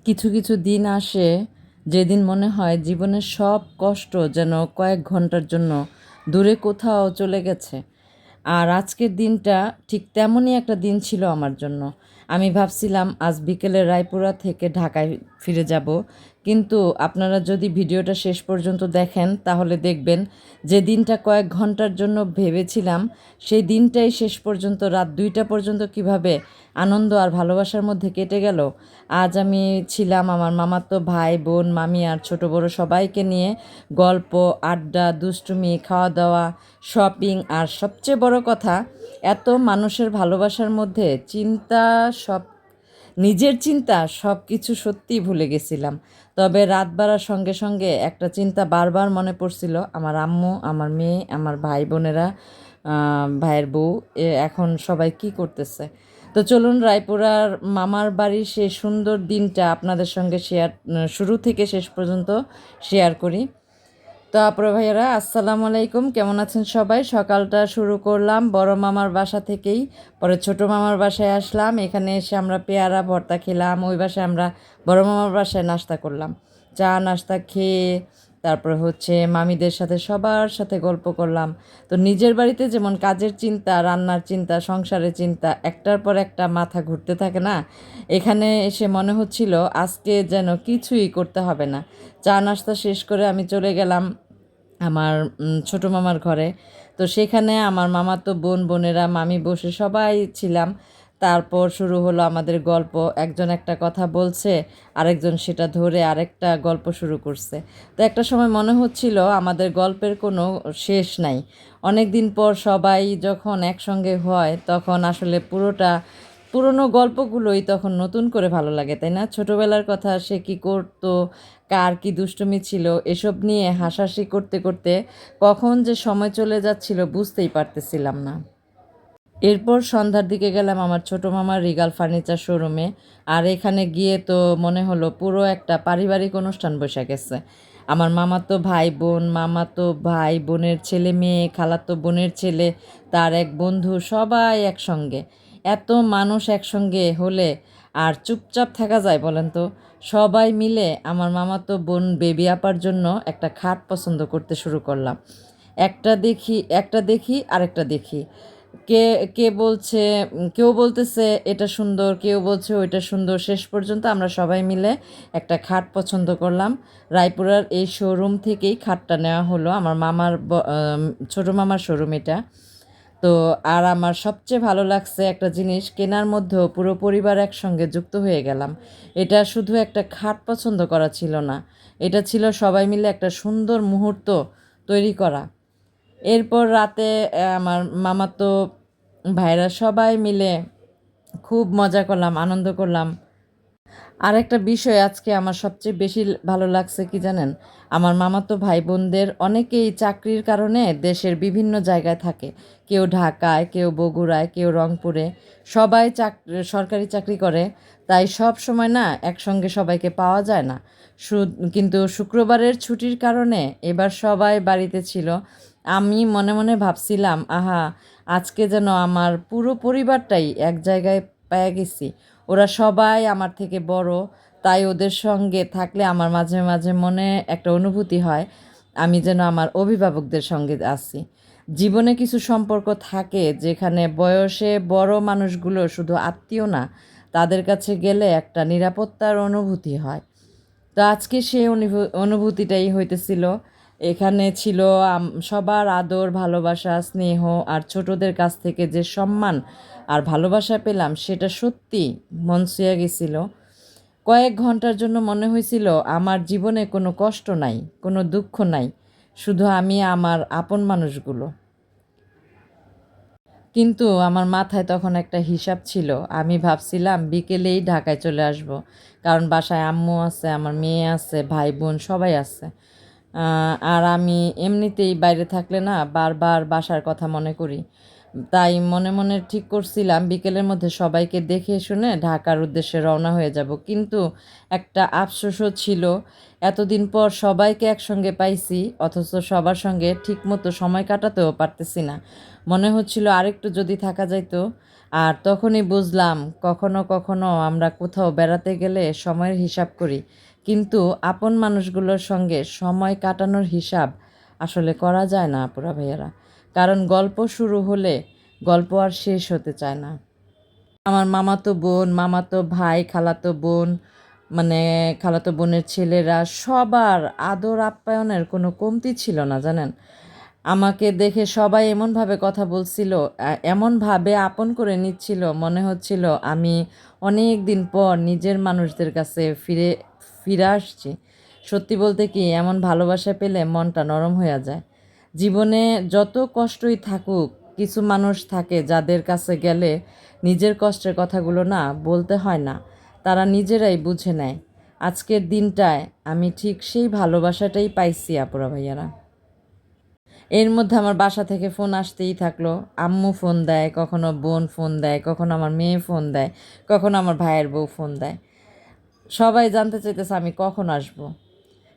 কিছু কিছু দিন আসে যেদিন মনে হয় জীবনের সব কষ্ট যেন কয়েক ঘন্টার জন্য দূরে কোথাও চলে গেছে। আর আজকের দিনটা ঠিক তেমনই একটা দিন ছিল আমার জন্য। আমি ভাবছিলাম আজ বিকেলে রায়পুরা থেকে ঢাকায় ফিরে যাব, কিন্তু আপনারা যদি ভিডিওটা শেষ পর্যন্ত দেখেন তাহলে দেখবেন যে দিনটা কয়েক ঘন্টার জন্য ভেবেছিলাম সেই দিনটাই শেষ পর্যন্ত রাত 2টা পর্যন্ত কিভাবে আনন্দ আর ভালোবাসার মধ্যে কেটে গেল। আজ আমি ছিলাম আমার মামাতো ভাই বোন মামি আর ছোট বড় সবাইকে নিয়ে গল্প, আড্ডা, দুষ্টুমি, খাওয়া দাওয়া, শপিং আর সবচেয়ে বড় কথা এত মানুষের ভালোবাসার মধ্যে নিজের চিন্তা সব কিছু সত্যিই ভুলে গেছিলাম। তবে রাত বাড়ার সঙ্গে সঙ্গে একটা চিন্তা বারবার মনে পড়ছিল, আমার আম্মু, আমার মেয়ে, আমার ভাই বোনেরা, ভাইয়ের বউ এখন সবাই কি করতেছে। তো চলুন রায়পুরার মামার বাড়ির সেই সুন্দর দিনটা আপনাদের সঙ্গে শুরু থেকে শেষ পর্যন্ত শেয়ার করি। তো আপুরা ভাইয়ারা, আসসালামু আলাইকুম, কেমন আছেন সবাই? সকালটা শুরু করলাম বড় মামার বাসা থেকেই, পরে ছোট মামার বাসায় আসলাম। এখানে এসে আমরা পেয়ারা ভর্তা খেলাম, ওই বাসায় আমরা বড় মামার বাসায় নাস্তা করলাম। চা নাস্তা খেয়ে তারপর মামিদের সাথে সবার সাথে গল্প করলাম। তো নিজের বাড়িতে যেমন কাজের চিন্তা, রান্নার চিন্তা, সংসারের চিন্তা একটার পর একটা মাথা ঘুরতে থাকে না, এখানে এসে মনে হচ্ছিল আজকে যেন কিছুই করতে হবে না। চা নাস্তা শেষ করে আমি চলে গেলাম আমার ছোট মামার ঘরে। তো সেখানে আমার মামাতো বোনেরা, মামি বসে সবাই ছিলাম। তারপর শুরু হলো আমাদের গল্প। একজন একটা কথা বলছে, আরেকজন সেটা ধরে আরেকটা গল্প শুরু করছে। তো একটা সময় মনে হচ্ছিল আমাদের গল্পের কোনো শেষ নাই। অনেক দিন পর সবাই যখন একসঙ্গে হয় তখন আসলে পুরনো গল্পগুলোই তখন নতুন করে ভালো লাগে, তাই না? ছোটবেলার কথা, সে কি করতো, কার কি দুষ্টুমি ছিল, এসব নিয়ে হাসাহাসি করতে করতে কখন যে সময় চলে যাচ্ছিল বুঝতেই পারতেছিলাম না। এরপর সন্ধ্যার দিকে গেলাম আমার ছোট মামার রিগাল ফার্নিচার শোরুমে। আর এখানে গিয়ে তো মনে হলো পুরো একটা পারিবারিক অনুষ্ঠান বসে গেছে। আমার মামাতো ভাই বোনের ছেলে মেয়ে, খালাতো বোনের ছেলে, তার এক বন্ধু, সবাই একসঙ্গে। এত মানুষ একসঙ্গে হলে আর চুপচাপ থাকা যায় বলেন তো? সবাই মিলে আমার মামাতো বোন বেবি আপার জন্য একটা খাট পছন্দ করতে শুরু করলাম। একটা দেখি আরেকটা দেখি। কে কে বলছে, কেউ বলতেছে এটা সুন্দর, কেউ বলছে ওইটা সুন্দর। শেষ পর্যন্ত আমরা সবাই মিলে একটা খাট পছন্দ করলাম। রায়পুরার এই শোরুম থেকেই খাটটা নেওয়া হলো, আমার ছোট মামার শোরুম এটা। তো আর আমার সবচেয়ে ভালো লাগছে একটা জিনিস, কেনার মধ্যেও পুরো পরিবার একসঙ্গে যুক্ত হয়ে গেলাম। এটা শুধু একটা খাট পছন্দ করা ছিল না, এটা ছিল সবাই মিলে একটা সুন্দর মুহূর্ত তৈরি করা। এরপর রাতে আমার মামাতো ভাইরা সবাই মিলে খুব মজা করলাম, আনন্দ করলাম। আরেকটা বিষয় আজকে আমার সবচেয়ে বেশি ভালো লাগছে কি জানেন? আমার মামাতো ভাই বোনদের অনেকেই চাকরির কারণে দেশের বিভিন্ন জায়গায় থাকে। কেউ ঢাকায়, কেউ বগুড়ায়, কেউ রংপুরে। সবাই সরকারি চাকরি করে, তাই সব সময় না একসঙ্গে সবাইকে পাওয়া যায় না। কিন্তু শুক্রবারের ছুটির কারণে এবার সবাই বাড়িতে ছিল। আমি মনে মনে ভাবছিলাম, আহা, আজকে যেন আমার পুরো পরিবারটাই এক জায়গায় পেয়ে গেছি। ওরা সবাই আমার থেকে বড়, তাই ওদের সঙ্গে থাকলে আমার মাঝে মাঝে মনে একটা অনুভূতি হয় আমি যেন আমার অভিভাবকদের সঙ্গে আছি। জীবনে কিছু সম্পর্ক থাকে যেখানে বয়সে বড় মানুষগুলো শুধু আত্মীয় না, তাদের কাছে গেলে একটা নিরাপত্তার অনুভূতি হয়। তো আজকে সেই অনুভূতিটাই হইতেছিল। এখানে ছিল সবার আদর, ভালোবাসা, স্নেহ আর ছোটদের কাছ থেকে যে সম্মান আর ভালোবাসা পেলাম সেটা সত্যি মন ছুঁয়ে গেছিল। কয়েক ঘন্টার জন্য মনে হয়েছিল আমার জীবনে কোনো কষ্ট নাই, কোনো দুঃখ নাই, শুধু আমি আমার আপন মানুষগুলো। কিন্তু আমার মাথায় তখন একটা হিসাব ছিল। আমি ভাবছিলাম বিকেলেই ঢাকায় চলে আসব, কারণ বাসায় আম্মু আছে, আমার মেয়ে আছে, ভাই বোন সবাই আছে। আর আমি এমনিতেই বাইরে থাকলে না বারবার বাসার কথা মনে করি। তাই মনে মনে ঠিক করছিলাম বিকেলের মধ্যে সবাইকে দেখে শুনে ঢাকার উদ্দেশ্যে রওনা হয়ে যাব। কিন্তু একটা আফসোসও ছিল, এতদিন পর সবাইকে একসঙ্গে পাইছি অথচ সবার সঙ্গে ঠিকমতো সময় কাটাতেও পারতেছি না। মনে হচ্ছিল আরেকটু যদি থাকা যাইতো। আর তখনই বুঝলাম কখনো কখনো আমরা কোথাও বেড়াতে গেলে সময়ের হিসাব করি, কিন্তু আপন মানুষগুলোর সঙ্গে সময় কাটানোর হিসাব আসলে করা যায় না আপুরা ভাইয়ারা। কারণ গল্প শুরু হলে গল্প আর শেষ হতে চায় না। আমার মামাতো বোন, মামাতো ভাই, খালাতো বোন, মানে খালাতো বোনের ছেলেরা সবার আদর আপ্যায়নের কোনো কমতি ছিল না জানেন। আমাকে দেখে সবাই এমনভাবে কথা বলছিল, এমনভাবে আপন করে নিচ্ছিল, মনে হচ্ছিল আমি অনেক দিন পর নিজের মানুষদের কাছে ফিরে আসছি। সত্যি বলতে কি, এমন ভালোবাসা পেলে মনটা নরম হয়ে যায়। জীবনে যত কষ্টই থাকুক, কিছু মানুষ থাকে যাদের কাছে গেলে নিজের কষ্টের কথাগুলো না বলতে হয় না, তারা নিজেরাই বুঝে নেয়। আজকের দিনটায় আমি ঠিক সেই ভালোবাসাটাই পাইছি আপুরা ভাইয়ারা। এর মধ্যে আমার বাসা থেকে ফোন আসতেই থাকলো। আম্মু ফোন দেয়, কখনো বোন ফোন দেয়, কখনো আমার মেয়ে ফোন দেয়, কখনো আমার ভাইয়ের বউ ফোন দেয়। সবাই জানতে চাইতেছে আমি কখন আসবো,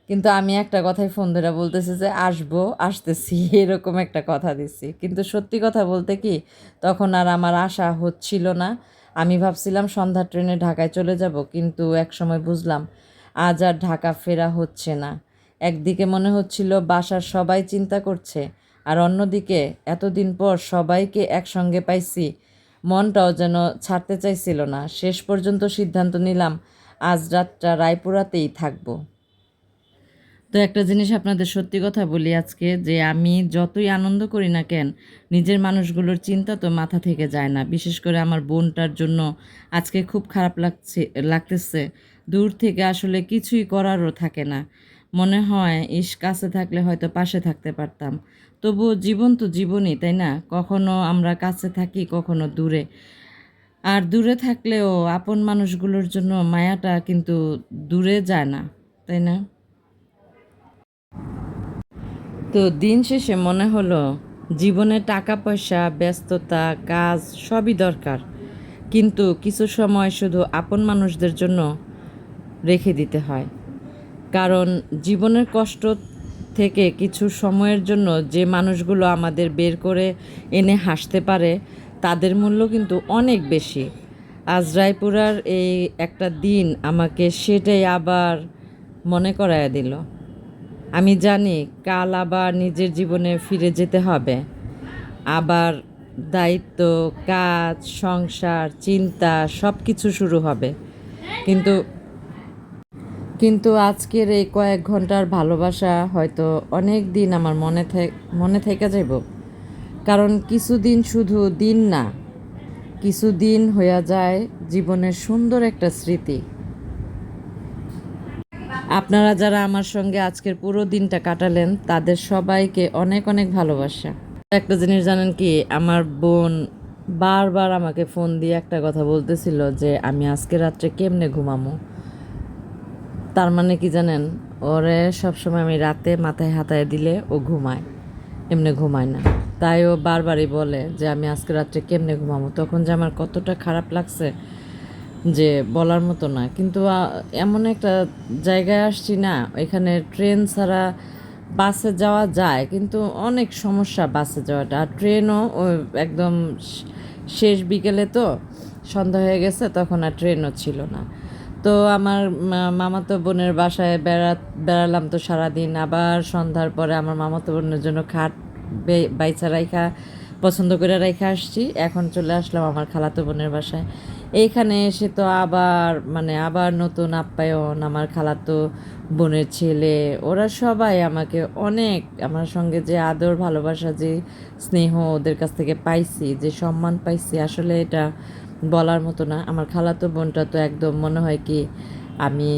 কিন্তু আমি একটা কথাই ফোন ধরে বলতেছি যে আসবো, আসতেছি, এরকম একটা কথা দিচ্ছি। কিন্তু সত্যি কথা বলতে কি, তখন আর আমার আশা হচ্ছিল না। আমি ভাবছিলাম সন্ধ্যার ট্রেনে ঢাকায় চলে যাব, কিন্তু একসময় বুঝলাম আজ আর ঢাকা ফেরা হচ্ছে না। একদিকে মনে হচ্ছিল বাসার সবাই চিন্তা করছে, আর অন্যদিকে এতদিন পর সবাইকে একসঙ্গে পাইছি, মনটাও যেন ছাড়তে চাইছিল না। শেষ পর্যন্ত সিদ্ধান্ত নিলাম আজ রাতটা রায়পুরাতেই থাকবো। তো একটা জিনিস আপনাদের সত্যি কথা বলি আজকে, যে আমি যতই আনন্দ করি না কেন, নিজের মানুষগুলোর চিন্তা তো মাথা থেকে যায় না। বিশেষ করে আমার বোনটার জন্য আজকে খুব খারাপ লাগতেছে। দূর থেকে আসলে কিছুই করারও থাকে না। মনে হয় কাছে থাকলে হয়তো পাশে থাকতে পারতাম। তবুও জীবন তো জীবনই, তাই না? কখনো আমরা কাছে থাকি, কখনো দূরে। আর দূরে থাকলেও আপন মানুষগুলোর জন্য মায়াটা কিন্তু দূরে যায় না, তাই না? তো দিন শেষে মনে হলো জীবনে টাকা পয়সা, ব্যস্ততা, কাজ সবই দরকার, কিন্তু কিছু সময় শুধু আপন মানুষদের জন্য রেখে দিতে হয়। কারণ জীবনের কষ্ট থেকে কিছু সময়ের জন্য যে মানুষগুলো আমাদের বের করে এনে হাসতে পারে, তাদের মূল্য কিন্তু অনেক বেশি। আজ রায়পুরার এই একটা দিন আমাকে সেটাই আবার মনে করায় দিল। আমি জানি কাল আবার নিজের জীবনে ফিরে যেতে হবে। আবার দায়িত্ব, কাজ, সংসার, চিন্তা সব কিছু শুরু হবে। কিন্তু কিন্তু আজকের এই কয়েক ঘন্টার ভালোবাসা হয়তো অনেক দিন আমার মনে থেকে যাব। কারণ কিছুদিন শুধু দিন না, কিছুদিন হইয়া যায় জীবনের সুন্দর একটা স্মৃতি। আপনারা যারা আমার সঙ্গে আজকের পুরো দিনটা কাটালেন, তাদের সবাইকে অনেক অনেক ভালোবাসা। একটা জিনিস জানেন কি, আমার বোন বারবার আমাকে ফোন দিয়ে একটা কথা বলতেছিল যে আমি আজকে রাত্রে কেমনে ঘুমামো। তার মানে কি জানেন, ওরে সবসময় আমি রাতে মাথায় হাতায় দিলে ও ঘুমায়, এমনি ঘুমায় না। তাই ও বারবারই বলে যে আমি আজকে রাত্রে কেমনে ঘুমাবো। তখন যে আমার কতটা খারাপ লাগছে যে বলার মতো না। কিন্তু এমন একটা জায়গায় আসছি না, এখানে ট্রেন ছাড়া বাসে যাওয়া যায়, কিন্তু অনেক সমস্যা বাসে যাওয়াটা। আর ট্রেনও একদম শেষ বিকেলে, তো সন্ধ্যা হয়ে গেছে, তখন আর ট্রেনও ছিল না। তো আমার মামাতো বোনের বাসায় বেড়ালাম তো সারাদিন। আবার সন্ধ্যার পরে আমার মামাতো বোনের জন্য খাট বাইচা রাইখা পছন্দ করে রাইখা আসছি। এখন চলে আসলাম আমার খালাতো বোনের বাসায়। এইখানে এসে তো আবার নতুন আপ্যায়ন। আমার খালাতো বোনের ছেলে, ওরা সবাই আমাকে অনেক, আমার সঙ্গে যে আদর ভালোবাসা, যে স্নেহ ওদের কাছ থেকে পাইছি, যে সম্মান পাইছি, আসলে এটা বলার মতো না। আমার খালাতো বোনটা তো একদম মনে হয় কি আমি,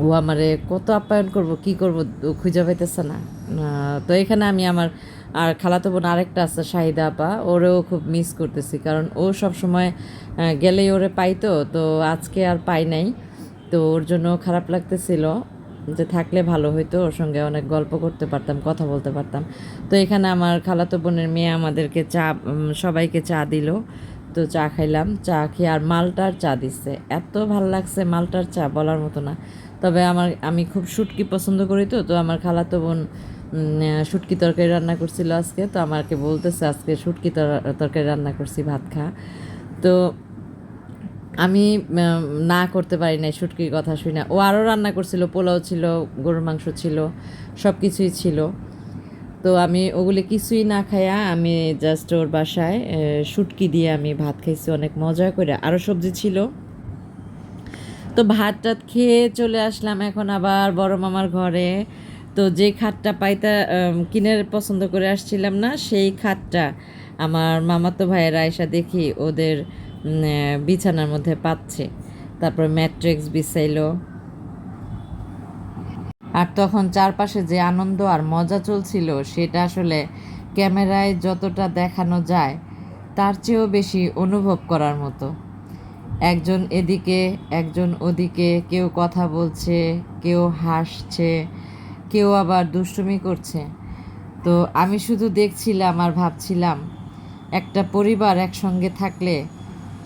ও আমারে কত আপ্যায়ন করব, কি করব, খুঁজে পাইতেছে না। তো এখানে আমি আমার আর খালাতো বোন আরেকটা আছে শাহিদা আপা, ওরেও খুব মিস করতেছি। কারণ ও সব সময় গেলেই ওরে পাইতো, তো আজকে আর পাই নাই। তো ওর জন্য খারাপ লাগতেছিল, যে থাকলে ভালো হইতো, ওর সঙ্গে অনেক গল্প করতে পারতাম, কথা বলতে পারতাম। তো এখানে আমার খালাতো বোনের মেয়ে আমাদেরকে সবাইকে চা দিল। তো চা খাইলাম, চা খেয়ে আর মালটার চা দিচ্ছে, এত ভাল লাগছে মালটার চা বলার মতো না। তবে আমি খুব শুটকি পছন্দ করি, তো তো আমার খালাতো বোন শুটকি তরকারি রান্না করছিল আজকে, তো আমাকে বলতেছে আজকে শুটকি তরকারি রান্না করছি, ভাত খা। তো আমি না করতে পারি নাই শুটকির কথা শুনে। ও আরও রান্না করছিল, পোলাও ছিল, গরুর মাংস ছিল, সব কিছুই ছিল। তো আমি ওগুলি কিছুই না খাইয়া আমি জাস্ট ওর বাসায় শুটকি দিয়ে আমি ভাত খাইছি অনেক মজা করে, আরও সবজি ছিল। তো ভাত টাত খেয়ে চলে আসলাম এখন আবার বড় মামার ঘরে। তো যে খাটটা পাইতা কিনে পছন্দ করে আসছিলাম না, সেই খাটটা আমার মামাতো ভাইয়েরা এসে দেখি ওদের বিছানার মধ্যে পাচ্ছে। তারপর ম্যাট্রিক্স বিছাইলো। আর তখন চারপাশে যে আনন্দ আর মজা চলছিল সেটা আসলে ক্যামেরায় যতটা দেখানো যায় তার চেয়েও বেশি অনুভব করার মতো। একজন এদিকে একজন ওদিকে, কেউ কথা বলছে, কেউ হাসছে, কেউ আবার দুষ্টুমি করছে। তো আমি শুধু দেখছিলাম আর ভাবছিলাম একটা পরিবার একসঙ্গে থাকলে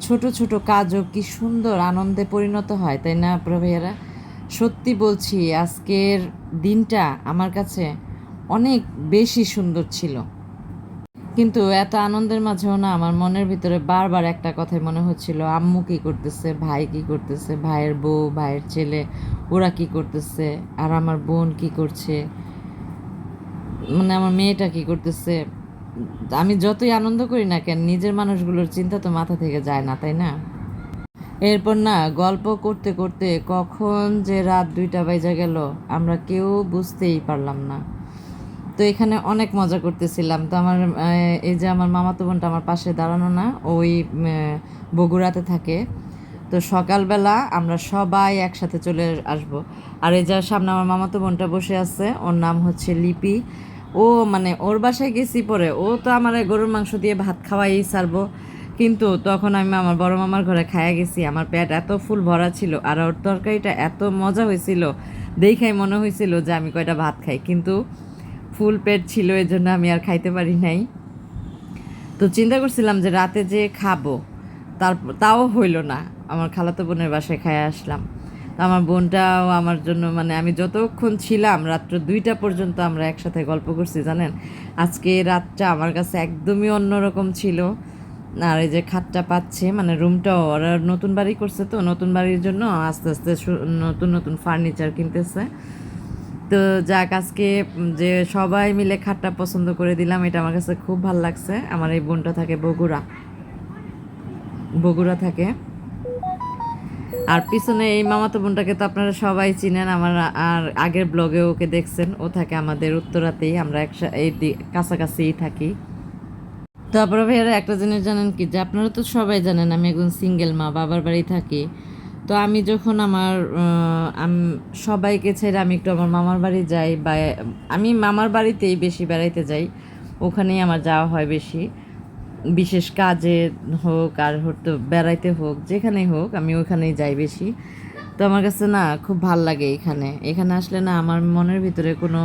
ছোট ছোট কাজও কি সুন্দর আনন্দে পরিণত হয়, তাই না প্রভাইয়ারা? সত্যি বলছি আজকের দিনটা আমার কাছে অনেক বেশি সুন্দর ছিল। কিন্তু এত আনন্দের মাঝেও না আমার মনের ভিতরে বারবার একটা কথাই মনে হচ্ছিল, আম্মু কী করতেছে, ভাই কী করতেছে, ভাইয়ের বউ, ভাইয়ের ছেলে, ওরা কী করতেছে, আর আমার বোন কী করছে, মানে আমার মেয়েটা কী করতেছে। আমি যতই আনন্দ করি না কেন, নিজের মানুষগুলোর চিন্তা তো মাথা থেকে যায় না, তাই না? এরপর না গল্প করতে করতে কখন যে রাত 2টা বাইজা গেল আমরা কেউ বুঝতেই পারলাম না। তো এখানে অনেক মজা করতেছিলাম। তো আমার এই যে আমার মামাতো বোনটা আমার পাশে দাঁড়ানো না, ওই বগুড়াতে থাকে। তো সকালবেলা আমরা সবাই একসাথে চলে আসব। আর এই যার সামনে আমার মামাতো বোনটা বসে আছে, ওর নাম হচ্ছে লিপি। ও মানে ওর বাসায় গেছি পরে, ও তো আমার গরুর মাংস দিয়ে ভাত খাওয়াই ছাড়বো, কিন্তু তখন আমি আমার বড় মামার ঘরে খাইয়া গেছি। আমার পেট এত ফুল ভরা ছিল আর ওর তরকারিটা এত মজা হয়েছিল, দেখাই মনে হয়েছিল যে আমি কয়টা ভাত খাই, কিন্তু ফুল পেট ছিল, এই জন্য আমি আর খাইতে পারি নাই। তো চিন্তা করছিলাম যে রাতে যে খাবো, তাও হইল না। আমার খালাতো বোনের বাসায় খাইয়ে আসলাম। তো আমার বোনটাও আমার জন্য, মানে আমি যতক্ষণ ছিলাম রাত্র 2টা পর্যন্ত আমরা একসাথে গল্প করছি জানেন। আজকে রাতটা আমার কাছে একদমই অন্যরকম ছিল। আর এই যে খাটটা পাচ্ছে, মানে রুমটাও ওরা নতুন বাড়ি করছে, তো নতুন বাড়ির জন্য আস্তে আস্তে নতুন নতুন ফার্নিচার কিনতেছে। তো যাক, আজকে যে সবাই মিলে খাটটা পছন্দ করে দিলাম, এটা আমার কাছে খুব ভালো লাগছে। আমার এই বোনটা থাকে বগুড়া থাকে। আর পিছনে এই মামাতো বোনটাকে তো আপনারা সবাই চিনেন, আমার আর আগের ব্লগে ওকে দেখছেন। ও থাকে আমাদের উত্তরাতেই, আমরা এই কাছাকাছিই থাকি। তারপরে ভাইয়ারা একটা জিনিস জানেন কি, যে আপনারা তো সবাই জানেন আমি একজন সিঙ্গেল মা, বাবার বাড়ি থাকি। তো আমি যখন আমার সবাইকে ছেড়ে আমি একটু আমার মামার বাড়ি যাই, বা আমি মামার বাড়িতেই বেশি বেড়াইতে যাই, ওখানেই আমার যাওয়া হয় বেশি। বিশেষ কাজে হোক আর হয়তো বেড়াইতে হোক, যেখানেই হোক আমি ওখানেই যাই বেশি। তো আমার কাছে না খুব ভাল লাগে এখানে আসলে না আমার মনের ভিতরে কোনো,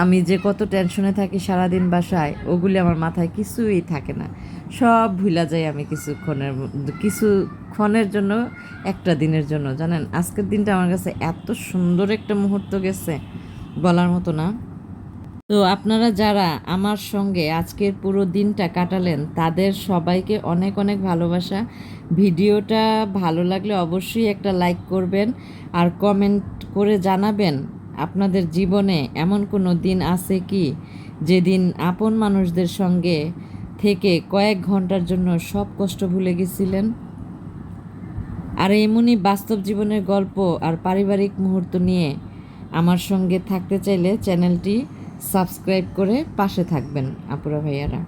আমি যে কত টেনশনে থাকি সারাদিন বাসায়, ওগুলি আমার মাথায় কিছুই থাকে না, সব ভুলা যাই আমি কিছুক্ষণের জন্য, একটা দিনের জন্য। জানেন আজকের দিনটা আমার কাছে এত সুন্দর একটা মুহূর্ত গেছে, বলার মতো না। তো আপনারা যারা আমার সঙ্গে আজকের পুরো দিনটা কাটালেন তাদের সবাইকে অনেক অনেক ভালোবাসা। ভিডিওটা ভালো লাগলে অবশ্যই একটা লাইক করবেন আর কমেন্ট করে জানাবেন আপনাদের জীবনে এমন কোনো দিন আছে কি যেদিন আপন মানুষদের সঙ্গে থেকে কয়েক ঘন্টার জন্য সব কষ্ট ভুলে গেছিলেন। আর এমনই বাস্তব জীবনের গল্প আর পারিবারিক মুহূর্ত নিয়ে আমার সঙ্গে থাকতে চাইলে চ্যানেলটি সাবস্ক্রাইব করে পাশে থাকবেন আপুরা ভাইয়ারা।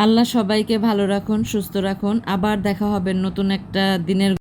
আল্লাহ সবাইকে ভালো রাখুন, সুস্থ রাখুন। আবার দেখা হবে নতুন একটা দিনের